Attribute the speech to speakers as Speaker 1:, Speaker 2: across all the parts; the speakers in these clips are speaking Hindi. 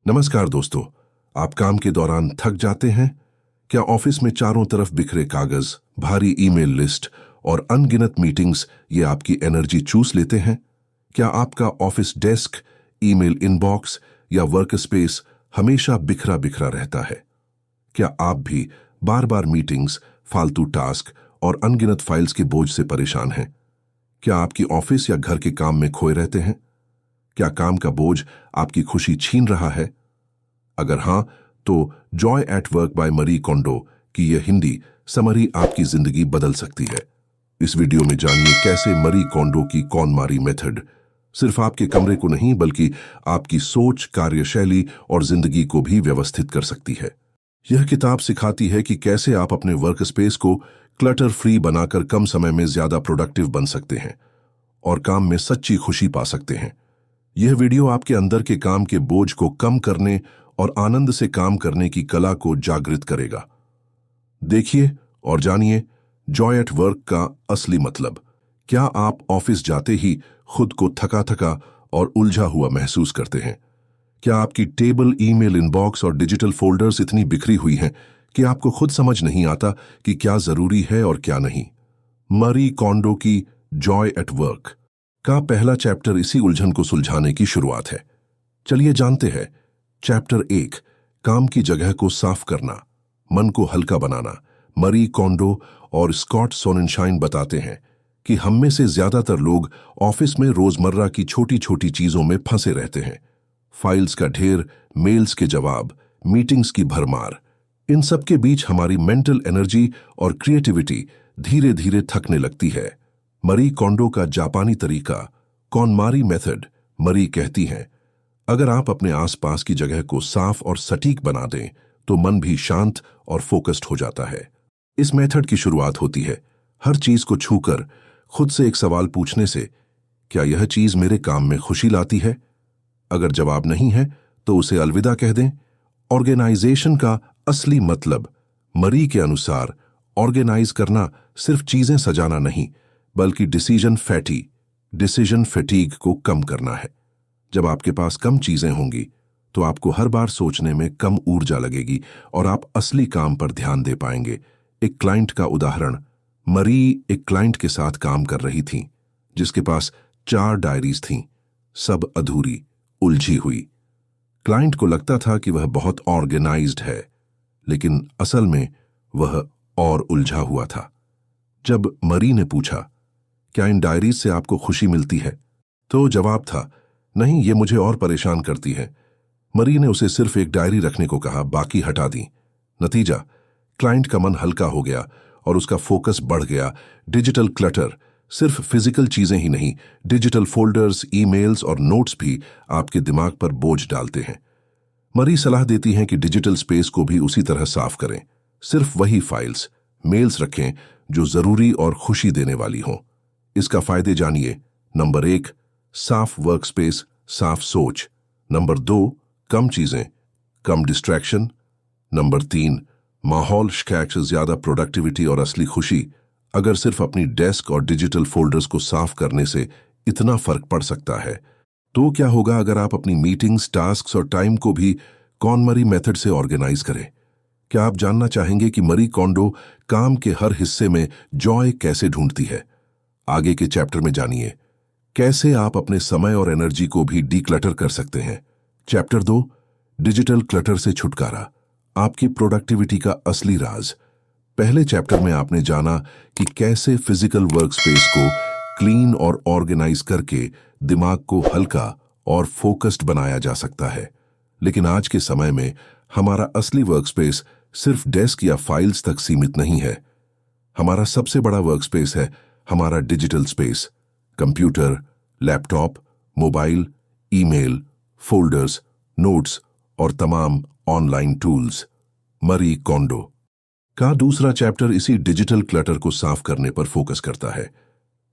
Speaker 1: नमस्कार दोस्तों। आप काम के दौरान थक जाते हैं? क्या ऑफिस में चारों तरफ बिखरे कागज, भारी ईमेल लिस्ट और अनगिनत मीटिंग्स ये आपकी एनर्जी चूस लेते हैं? क्या आपका ऑफिस डेस्क, ईमेल इनबॉक्स या वर्क स्पेस हमेशा बिखरा बिखरा रहता है? क्या आप भी बार बार मीटिंग्स, फालतू टास्क और अनगिनत फाइल्स के बोझ से परेशान हैं? क्या आपकी ऑफिस या घर के काम में खोए रहते हैं? क्या काम का बोझ आपकी खुशी छीन रहा है? अगर हां, तो जॉय एट वर्क बाय मरी कोंडो की यह हिंदी समरी आपकी जिंदगी बदल सकती है। इस वीडियो में जानिए कैसे मरी कोंडो की कौनमारी मेथड सिर्फ आपके कमरे को नहीं बल्कि आपकी सोच, कार्यशैली और जिंदगी को भी व्यवस्थित कर सकती है। यह किताब सिखाती है कि कैसे आप अपने वर्क स्पेस को क्लटर फ्री बनाकर कम समय में ज्यादा प्रोडक्टिव बन सकते हैं और काम में सच्ची खुशी पा सकते हैं। यह वीडियो आपके अंदर के काम के बोझ को कम करने और आनंद से काम करने की कला को जागृत करेगा। देखिए और जानिए जॉय एट वर्क का असली मतलब। क्या आप ऑफिस जाते ही खुद को थका थका और उलझा हुआ महसूस करते हैं? क्या आपकी टेबल, ईमेल इनबॉक्स और डिजिटल फोल्डर्स इतनी बिखरी हुई हैं कि आपको खुद समझ नहीं आता कि क्या जरूरी है और क्या नहीं? मरी कोंडो की जॉय एट वर्क का पहला चैप्टर इसी उलझन को सुलझाने की शुरुआत है। चलिए जानते हैं। चैप्टर 1, काम की जगह को साफ करना, मन को हल्का बनाना। मरी कोंडो और स्कॉट सोनेनशाइन बताते हैं कि हम में से ज्यादातर लोग ऑफिस में रोजमर्रा की छोटी छोटी चीजों में फंसे रहते हैं। फाइल्स का ढेर, मेल्स के जवाब, मीटिंग्स की भरमार, इन सब के बीच हमारी मेंटल एनर्जी और क्रिएटिविटी धीरे धीरे थकने लगती है। मरी कोंडो का जापानी तरीका, कौनमारी मेथड। मरी कहती हैं, अगर आप अपने आसपास की जगह को साफ और सटीक बना दें तो मन भी शांत और फोकस्ड हो जाता है। इस मेथड की शुरुआत होती है हर चीज को छूकर खुद से एक सवाल पूछने से, क्या यह चीज मेरे काम में खुशी लाती है? अगर जवाब नहीं है तो उसे अलविदा कह दें। ऑर्गेनाइजेशन का असली मतलब, मरी के अनुसार, ऑर्गेनाइज करना सिर्फ चीजें सजाना नहीं बल्कि डिसीजन फैटीग को कम करना है। जब आपके पास कम चीजें होंगी तो आपको हर बार सोचने में कम ऊर्जा लगेगी और आप असली काम पर ध्यान दे पाएंगे। एक क्लाइंट का उदाहरण। मरी एक क्लाइंट के साथ काम कर रही थी जिसके पास 4 डायरीज थीं, सब अधूरी, उलझी हुई। क्लाइंट को लगता था कि वह बहुत ऑर्गेनाइज्ड है, लेकिन असल में वह और उलझा हुआ था। जब मरी ने पूछा, क्या इन डायरीज से आपको खुशी मिलती है? तो जवाब था, नहीं, ये मुझे और परेशान करती है। मरी ने उसे सिर्फ एक डायरी रखने को कहा, बाकी हटा दी। नतीजा, क्लाइंट का मन हल्का हो गया और उसका फोकस बढ़ गया। डिजिटल क्लटर, सिर्फ फिजिकल चीजें ही नहीं, डिजिटल फोल्डर्स, ईमेल्स और नोट्स भी आपके दिमाग पर बोझ डालते हैं। मरी सलाह देती हैं कि डिजिटल स्पेस को भी उसी तरह साफ करें। सिर्फ वही फाइल्स, मेल्स रखें जो जरूरी और खुशी देने वाली हों। इसका फायदे जानिए। नंबर 1, साफ वर्कस्पेस, साफ सोच। नंबर 2, कम चीजें, कम डिस्ट्रैक्शन। नंबर 3, माहौल शिकायत से ज्यादा प्रोडक्टिविटी और असली खुशी। अगर सिर्फ अपनी डेस्क और डिजिटल फोल्डर्स को साफ करने से इतना फर्क पड़ सकता है, तो क्या होगा अगर आप अपनी मीटिंग्स, टास्क्स और टाइम को भी कौनमरी मेथड से ऑर्गेनाइज करें? क्या आप जानना चाहेंगे कि मरी कोंडो काम के हर हिस्से में जॉय कैसे ढूंढती है? आगे के चैप्टर में जानिए कैसे आप अपने समय और एनर्जी को भी डीक्लटर कर सकते हैं। चैप्टर 2, डिजिटल क्लटर से छुटकारा, आपकी प्रोडक्टिविटी का असली राज। पहले चैप्टर में आपने जाना कि कैसे फिजिकल वर्कस्पेस को क्लीन और ऑर्गेनाइज करके दिमाग को हल्का और फोकस्ड बनाया जा सकता है। लेकिन आज के समय में हमारा असली वर्कस्पेस सिर्फ डेस्क या फाइल्स तक सीमित नहीं है। हमारा सबसे बड़ा वर्कस्पेस है हमारा digital space. Computer, laptop, mobile, email, folders, notes और तमाम ऑनलाइन टूल्स। मरी कोंडो का दूसरा चैप्टर इसी डिजिटल क्लटर को साफ करने पर फोकस करता है।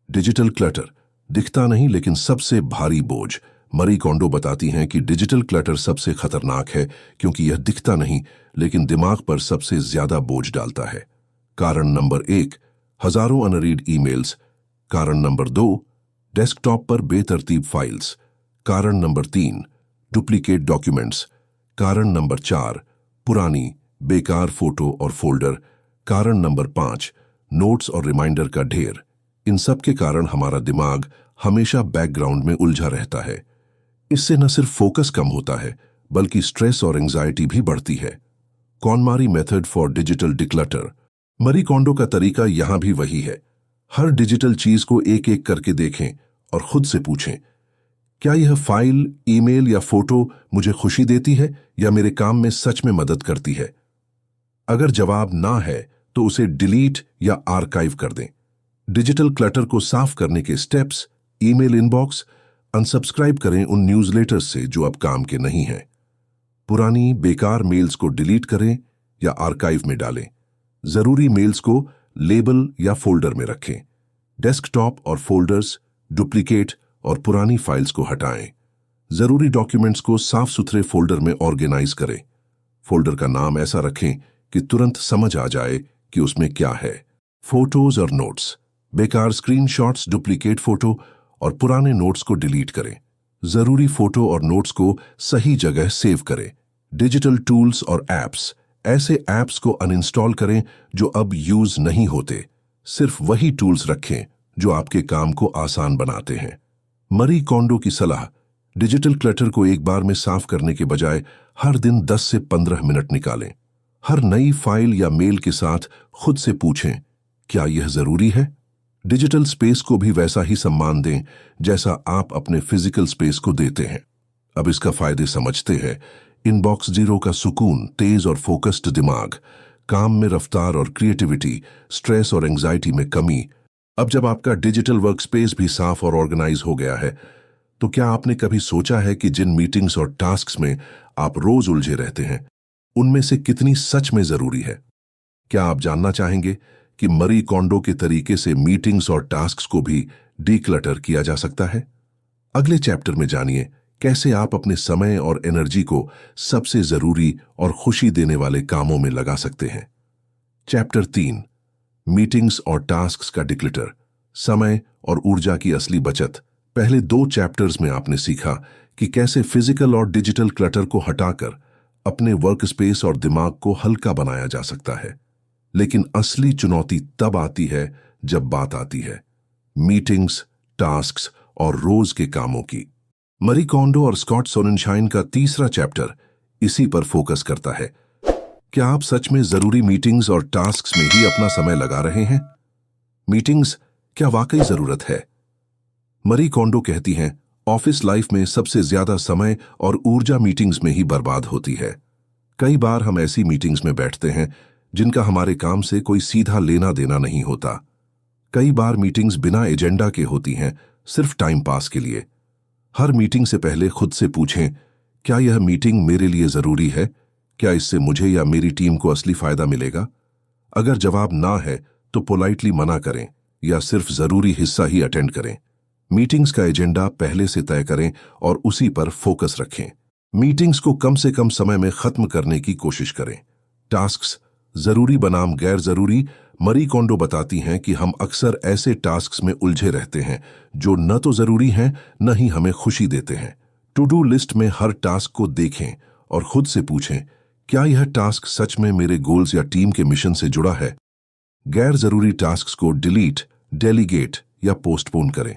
Speaker 1: डिजिटल क्लटर दिखता नहीं लेकिन सबसे भारी बोझ। मरी कोंडो बताती हैं कि डिजिटल क्लटर सबसे खतरनाक है क्योंकि यह दिखता नहीं लेकिन दिमाग पर सबसे ज्यादा बोझ डालता है। कारण नंबर 1, हजारों अनरीड ईमेल्स। कारण नंबर 2, डेस्कटॉप पर बेतरतीब फाइल्स। कारण नंबर 3, डुप्लीकेट डॉक्यूमेंट्स। कारण नंबर 4, पुरानी बेकार फोटो और फोल्डर। कारण नंबर 5, नोट्स और रिमाइंडर का ढेर। इन सब के कारण हमारा दिमाग हमेशा बैकग्राउंड में उलझा रहता है। इससे न सिर्फ फोकस कम होता है, बल्कि स्ट्रेस और एंजाइटी भी बढ़ती है। कॉनमारी मेथड फॉर डिजिटल डिक्लटर। मरी कोंडो का तरीका यहां भी वही है। हर डिजिटल चीज को एक एक करके देखें और खुद से पूछें, क्या यह फाइल, ईमेल या फोटो मुझे खुशी देती है या मेरे काम में सच में मदद करती है? अगर जवाब ना है तो उसे डिलीट या आर्काइव कर दें। डिजिटल क्लटर को साफ करने के स्टेप्स: ईमेल इनबॉक्स, अनसब्सक्राइब करें उन न्यूज़लेटर्स से जो अब काम के नहीं हैं। पुरानी बेकार मेल्स को डिलीट करें या आर्काइव में डालें। जरूरी मेल्स को लेबल या फोल्डर में रखें। डेस्कटॉप और फोल्डर्स, डुप्लीकेट और पुरानी फाइल्स को हटाएं। जरूरी डॉक्यूमेंट्स को साफ सुथरे फोल्डर में ऑर्गेनाइज करें। फोल्डर का नाम ऐसा रखें कि तुरंत समझ आ जाए कि उसमें क्या है। फोटोज और नोट्स, बेकार स्क्रीनशॉट्स, डुप्लीकेट फोटो और पुराने नोट्स को डिलीट करें। जरूरी फोटो और नोट्स को सही जगह सेव करें। डिजिटल टूल्स और एप्स, ऐसे एप्स को अनइंस्टॉल करें जो अब यूज नहीं होते। सिर्फ वही टूल्स रखें जो आपके काम को आसान बनाते हैं। मरी कोंडो की सलाह: डिजिटल क्लटर को एक बार में साफ करने के बजाय हर दिन 10 से 15 मिनट निकालें। हर नई फाइल या मेल के साथ खुद से पूछें, क्या यह जरूरी है? डिजिटल स्पेस को भी वैसा ही सम्मान दें जैसा आप अपने फिजिकल स्पेस को देते हैं। अब इसका फायदे समझते हैं। इनबॉक्स जीरो का सुकून, तेज और फोकस्ड दिमाग, काम में रफ्तार और क्रिएटिविटी, स्ट्रेस और एंजाइटी में कमी। अब जब आपका डिजिटल वर्क स्पेस भी साफ और ऑर्गेनाइज हो गया है, तो क्या आपने कभी सोचा है कि जिन मीटिंग्स और टास्क्स में आप रोज उलझे रहते हैं, उनमें से कितनी सच में जरूरी है? क्या आप जानना चाहेंगे कि मरी कोंडो के तरीके से मीटिंग्स और टास्क्स को भी डीक्लटर किया जा सकता है? अगले चैप्टर में जानिए कैसे आप अपने समय और एनर्जी को सबसे जरूरी और खुशी देने वाले कामों में लगा सकते हैं। चैप्टर 3, मीटिंग्स और टास्क्स का डिक्लटर, समय और ऊर्जा की असली बचत। पहले 2 चैप्टर्स में आपने सीखा कि कैसे फिजिकल और डिजिटल क्लटर को हटाकर अपने वर्क स्पेस और दिमाग को हल्का बनाया जा सकता है। लेकिन असली चुनौती तब आती है जब बात आती है मीटिंग्स, टास्क्स और रोज के कामों की। मरी कोंडो और स्कॉट सोनेनशाइन का तीसरा चैप्टर इसी पर फोकस करता है। क्या आप सच में जरूरी मीटिंग्स और टास्क्स में ही अपना समय लगा रहे हैं? मीटिंग्स क्या वाकई जरूरत है? मरी कोंडो कहती हैं, ऑफिस लाइफ में सबसे ज्यादा समय और ऊर्जा मीटिंग्स में ही बर्बाद होती है। कई बार हम ऐसी मीटिंग्स में बैठते हैं जिनका हमारे काम से कोई सीधा लेना देना नहीं होता। कई बार मीटिंग्स बिना एजेंडा के होती हैं, सिर्फ टाइम पास के लिए। हर मीटिंग से पहले खुद से पूछें, क्या यह मीटिंग मेरे लिए जरूरी है? क्या इससे मुझे या मेरी टीम को असली फायदा मिलेगा? अगर जवाब ना है तो पोलाइटली मना करें या सिर्फ जरूरी हिस्सा ही अटेंड करें। मीटिंग्स का एजेंडा पहले से तय करें और उसी पर फोकस रखें। मीटिंग्स को कम से कम समय में खत्म करने की कोशिश करें। टास्क्स जरूरी बनाम गैर जरूरी। मरी कोंडो बताती हैं कि हम अक्सर ऐसे टास्क्स में उलझे रहते हैं जो न तो जरूरी हैं न ही हमें खुशी देते हैं। टू डू लिस्ट में हर टास्क को देखें और खुद से पूछें, क्या यह टास्क सच में मेरे गोल्स या टीम के मिशन से जुड़ा है? गैर जरूरी टास्क्स को डिलीट, डेलीगेट या पोस्टपोन करें।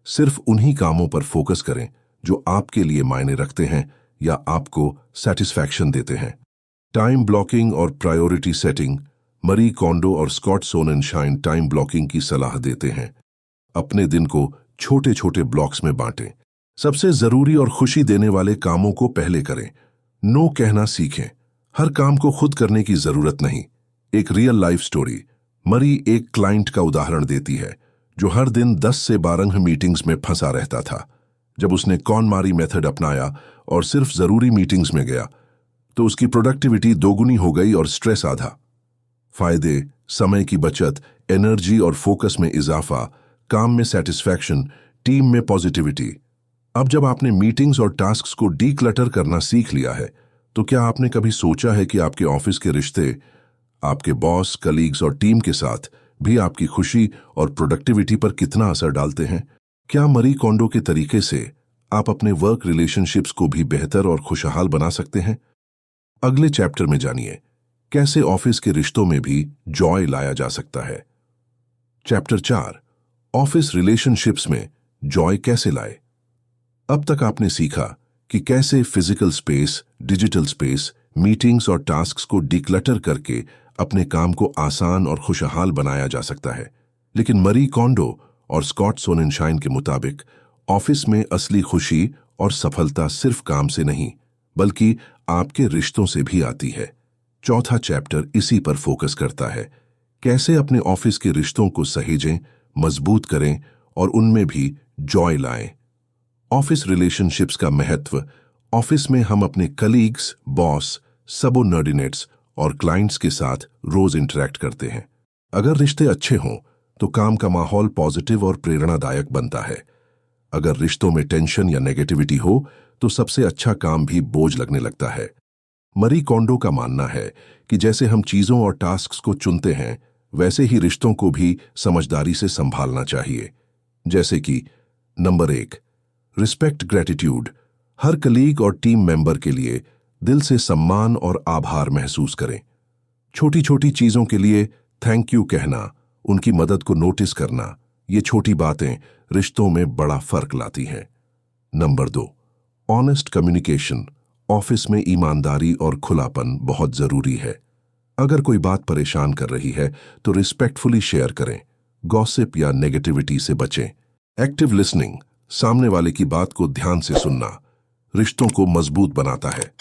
Speaker 1: सिर्फ उन्हीं कामों पर फोकस करें जो आपके लिए मायने रखते हैं या आपको सेटिस्फैक्शन देते हैं। टाइम ब्लॉकिंग और प्रायोरिटी सेटिंग। मरी कोंडो और स्कॉट सोनेनशाइन टाइम ब्लॉकिंग की सलाह देते हैं। अपने दिन को छोटे छोटे ब्लॉक्स में बांटें। सबसे जरूरी और खुशी देने वाले कामों को पहले करें। नो कहना सीखें। हर काम को खुद करने की जरूरत नहीं। एक रियल लाइफ स्टोरी। मरी एक क्लाइंट का उदाहरण देती है जो हर दिन 10 से 12 मीटिंग्स में फंसा रहता था। जब उसने कॉनमारी मेथड अपनाया और सिर्फ जरूरी मीटिंग्स में गया तो उसकी प्रोडक्टिविटी दोगुनी हो गई और स्ट्रेस आधा। फायदे: समय की बचत, एनर्जी और फोकस में इजाफा, काम में सेटिस्फैक्शन, टीम में पॉजिटिविटी। अब जब आपने मीटिंग्स और टास्क्स को डीक्लटर करना सीख लिया है, तो क्या आपने कभी सोचा है कि आपके ऑफिस के रिश्ते, आपके बॉस, कलीग्स और टीम के साथ भी आपकी खुशी और प्रोडक्टिविटी पर कितना असर डालते हैं? क्या मरी कोंडो के तरीके से आप अपने वर्क रिलेशनशिप्स को भी बेहतर और खुशहाल बना सकते हैं? अगले चैप्टर में जानिए कैसे ऑफिस के रिश्तों में भी जॉय लाया जा सकता है। चैप्टर 4, ऑफिस रिलेशनशिप्स में जॉय कैसे लाए। अब तक आपने सीखा कि कैसे physical space, digital space, meetings और टास्क्स को डिक्लटर करके अपने काम को आसान और खुशहाल बनाया जा सकता है। लेकिन मरी कोंडो और स्कॉट सोनेनशाइन के मुताबिक ऑफिस में असली खुशी और सफलता सिर्फ काम से नहीं बल्कि आपके रिश्तों से भी आती है। चौथा चैप्टर इसी पर फोकस करता है, कैसे अपने ऑफिस के रिश्तों को सहेजें, मजबूत करें और उनमें भी जॉय लाएं। ऑफिस रिलेशनशिप्स का महत्व। ऑफिस में हम अपने कलीग्स, बॉस, सबऑर्डिनेट्स और क्लाइंट्स के साथ रोज इंटरैक्ट करते हैं। अगर रिश्ते अच्छे हों तो काम का माहौल पॉजिटिव और प्रेरणादायक बनता है। अगर रिश्तों में टेंशन या नेगेटिविटी हो तो सबसे अच्छा काम भी बोझ लगने लगता है। मरी कोंडो का मानना है कि जैसे हम चीजों और टास्क्स को चुनते हैं वैसे ही रिश्तों को भी समझदारी से संभालना चाहिए। जैसे कि नंबर 1, रिस्पेक्ट ग्रेटिट्यूड। हर कलीग और टीम मेंबर के लिए दिल से सम्मान और आभार महसूस करें। छोटी छोटी चीजों के लिए थैंक यू कहना, उनकी मदद को नोटिस करना, ये छोटी बातें रिश्तों में बड़ा फर्क लाती हैं। Number 2, honest communication. ऑफिस में ईमानदारी और खुलापन बहुत जरूरी है। अगर कोई बात परेशान कर रही है तो रिस्पेक्टफुली शेयर करें। गॉसिप या नेगेटिविटी से बचें। Active listening. सामने वाले की बात को ध्यान से सुनना रिश्तों को मजबूत बनाता है।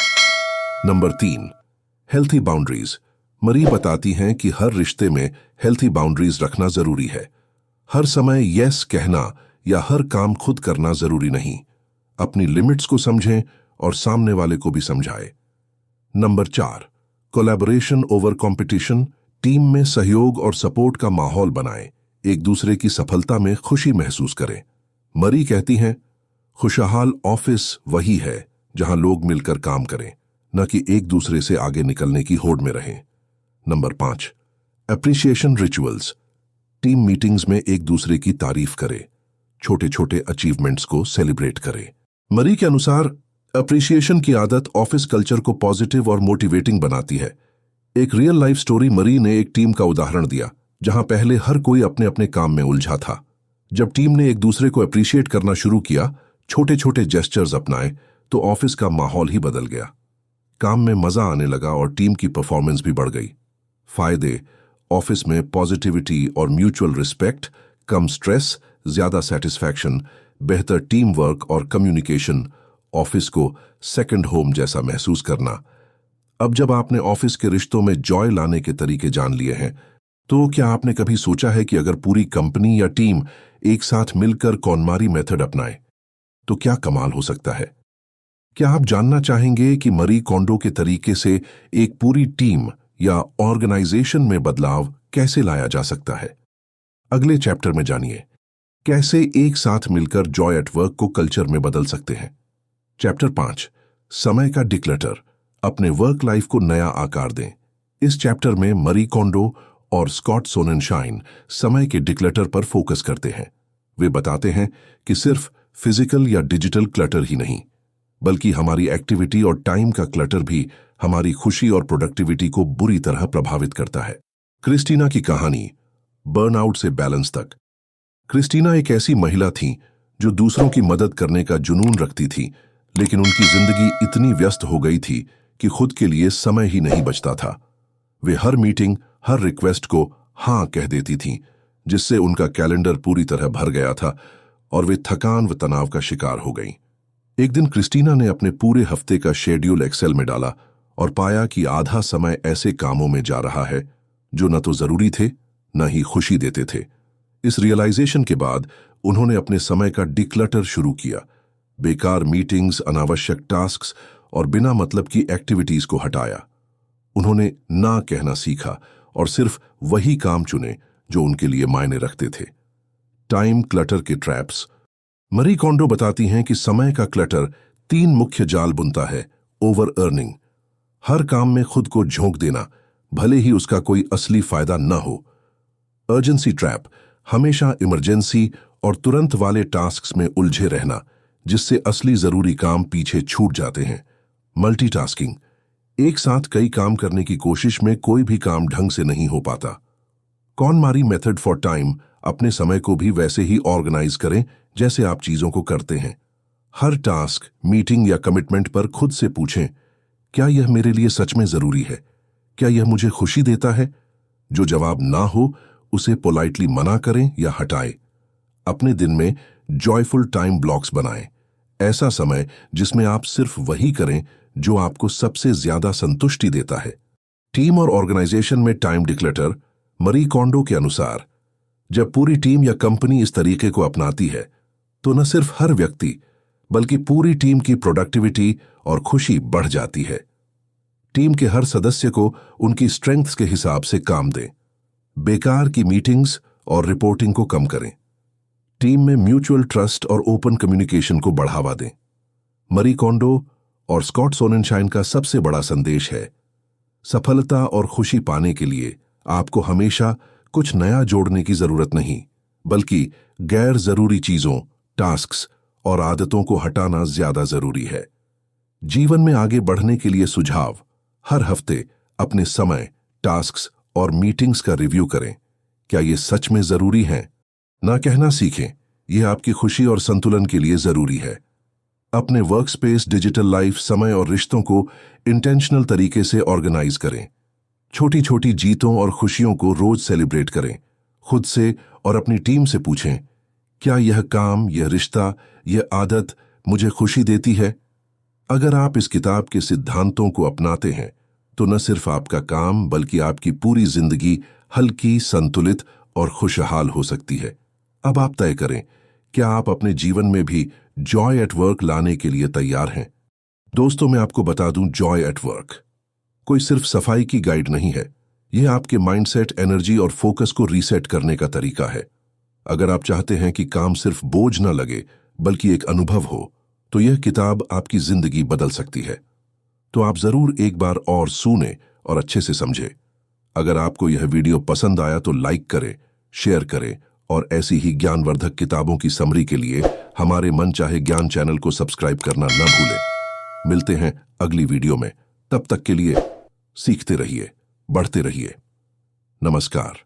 Speaker 1: Number 3, healthy boundaries. मरी बताती हैं कि हर रिश्ते में हेल्थी बाउंड्रीज रखना जरूरी है। हर समय यस कहना या हर काम खुद करना जरूरी नहीं। अपनी लिमिट्स को समझें और सामने वाले को भी समझाएं। Number 4, collaboration over competition. Team में सहयोग और सपोर्ट का माहौल बनाएं। एक दूसरे की सफलता में खुशी महसूस करें। मरी कहती हैं, खुशहाल ऑफिस वही है जहां लोग मिलकर काम करें, न कि एक दूसरे से आगे निकलने की होड़ में रहें। Number 5, appreciation rituals. Team meetings में एक दूसरे की तारीफ करें। छोटे छोटे अचीवमेंट्स को सेलिब्रेट करें। मरी के अनुसार अप्रिसिएशन की आदत ऑफिस कल्चर को पॉजिटिव और मोटिवेटिंग बनाती है। एक रियल लाइफ स्टोरी मरी ने एक टीम का उदाहरण दिया जहां पहले हर कोई अपने अपने काम में उलझा था। जब टीम ने एक दूसरे को अप्रिशिएट करना शुरू किया, छोटे छोटे जेस्चर्स अपनाए, तो ऑफिस का माहौल ही बदल गया। काम में मजा आने लगा और टीम की परफॉर्मेंस भी बढ़ गई। फायदे। ऑफिस में पॉजिटिविटी और म्यूचुअल रिस्पेक्ट, कम स्ट्रेस, ज्यादा सेटिस्फैक्शन, बेहतर टीम वर्क और कम्युनिकेशन, ऑफिस को सेकंड होम जैसा महसूस करना। अब जब आपने ऑफिस के रिश्तों में जॉय लाने के तरीके जान लिए हैं, तो क्या आपने कभी सोचा है कि अगर पूरी कंपनी या टीम एक साथ मिलकर कॉनमारी मेथड अपनाए तो क्या कमाल हो सकता है? क्या आप जानना चाहेंगे कि मरी कोंडो के तरीके से एक पूरी टीम या ऑर्गेनाइजेशन में बदलाव कैसे लाया जा सकता है? अगले चैप्टर में जानिए कैसे एक साथ मिलकर जॉय एट वर्क को कल्चर में बदल सकते हैं। चैप्टर 5, समय का डिक्लटर। अपने वर्क लाइफ को नया आकार दें। इस चैप्टर में मरी कोंडो और स्कॉट सोनेनशाइन समय के डिक्लटर पर फोकस करते हैं। वे बताते हैं कि सिर्फ फिजिकल या डिजिटल क्लटर ही नहीं बल्कि हमारी एक्टिविटी और टाइम का क्लटर भी हमारी खुशी और प्रोडक्टिविटी को बुरी तरह प्रभावित करता है। क्रिस्टीना की कहानी, बर्नआउट से बैलेंस तक। क्रिस्टीना एक ऐसी महिला थी जो दूसरों की मदद करने का जुनून रखती थी, लेकिन उनकी जिंदगी इतनी व्यस्त हो गई थी कि खुद के लिए समय ही नहीं बचता था। वे हर मीटिंग, हर रिक्वेस्ट को हाँ कह देती थीं, जिससे उनका कैलेंडर पूरी तरह भर गया था और वे थकान व तनाव का शिकार हो गईं। एक दिन क्रिस्टीना ने अपने पूरे हफ्ते का शेड्यूल एक्सेल में डाला और पाया कि आधा समय ऐसे कामों में जा रहा है जो न तो जरूरी थे न ही खुशी देते थे। इस रियलाइजेशन के बाद उन्होंने अपने समय का डिक्लटर शुरू किया। बेकार मीटिंग्स, अनावश्यक टास्क्स और बिना मतलब की एक्टिविटीज को हटाया। उन्होंने ना कहना सीखा और सिर्फ वही काम चुने जो उनके लिए मायने रखते थे। टाइम क्लटर के ट्रैप्स। मरी कोंडो बताती हैं कि समय का क्लटर 3 मुख्य जाल बुनता है। ओवर अर्निंग, हर काम में खुद को झोंक देना, भले ही उसका कोई असली फायदा न हो। अर्जेंसी ट्रैप, हमेशा इमरजेंसी और तुरंत वाले टास्क्स में उलझे रहना, जिससे असली जरूरी काम पीछे छूट जाते हैं। मल्टीटास्किंग, एक साथ कई काम करने की कोशिश में कोई भी काम ढंग से नहीं हो पाता। कॉनमारी मेथड फॉर टाइम, अपने समय को भी वैसे ही ऑर्गेनाइज करें जैसे आप चीजों को करते हैं। हर टास्क, मीटिंग या कमिटमेंट पर खुद से पूछें, क्या यह मेरे लिए सच में जरूरी है? क्या यह मुझे खुशी देता है? जो जवाब ना हो उसे पोलाइटली मना करें या हटाएं। अपने दिन में जॉयफुल टाइम ब्लॉक्स बनाएं, ऐसा समय जिसमें आप सिर्फ वही करें जो आपको सबसे ज्यादा संतुष्टि देता है। टीम और ऑर्गेनाइजेशन में टाइम डिक्लेटर, मरी कोंडो के अनुसार, जब पूरी टीम या कंपनी इस तरीके को अपनाती है तो न सिर्फ हर व्यक्ति बल्कि पूरी टीम की प्रोडक्टिविटी और खुशी बढ़ जाती है। टीम के हर सदस्य को उनकी स्ट्रेंथ्स के हिसाब से काम दें। बेकार की मीटिंग्स और रिपोर्टिंग को कम करें। टीम में म्यूचुअल ट्रस्ट और ओपन कम्युनिकेशन को बढ़ावा दें। मरी कोंडो और स्कॉट सोनेनशाइन का सबसे बड़ा संदेश है, सफलता और खुशी पाने के लिए आपको हमेशा कुछ नया जोड़ने की जरूरत नहीं, बल्कि गैर जरूरी चीजों, टास्क्स और आदतों को हटाना ज्यादा जरूरी है। जीवन में आगे बढ़ने के लिए सुझाव: हर हफ्ते अपने समय, टास्क्स और मीटिंग्स का रिव्यू करें। क्या ये सच में जरूरी हैं? ना कहना सीखें, यह आपकी खुशी और संतुलन के लिए जरूरी है। अपने वर्कस्पेस, डिजिटल लाइफ, समय और रिश्तों को इंटेंशनल तरीके से ऑर्गेनाइज करें। छोटी छोटी जीतों और खुशियों को रोज सेलिब्रेट करें। खुद से और अपनी टीम से पूछें, क्या यह काम, यह रिश्ता, यह आदत मुझे खुशी देती है? अगर आप इस किताब के सिद्धांतों को अपनाते हैं तो न सिर्फ आपका काम बल्कि आपकी पूरी जिंदगी हल्की, संतुलित और खुशहाल हो सकती है। अब आप तय करें, क्या आप अपने जीवन में भी जॉय एट वर्क लाने के लिए तैयार हैं? दोस्तों, मैं आपको बता दूं, जॉय एट वर्क कोई सिर्फ सफाई की गाइड नहीं है। यह आपके माइंडसेट, एनर्जी और फोकस को रीसेट करने का तरीका है। अगर आप चाहते हैं कि काम सिर्फ बोझ न लगे बल्कि एक अनुभव हो, तो यह किताब आपकी जिंदगी बदल सकती है। तो आप जरूर एक बार और सुने और अच्छे से समझें। अगर आपको यह वीडियो पसंद आया तो लाइक करें, शेयर करें और ऐसी ही ज्ञानवर्धक किताबों की समरी के लिए हमारे मन चाहे ज्ञान चैनल को सब्सक्राइब करना न भूलें। मिलते हैं अगली वीडियो में। तब तक के लिए सीखते रहिए, बढ़ते रहिए। नमस्कार।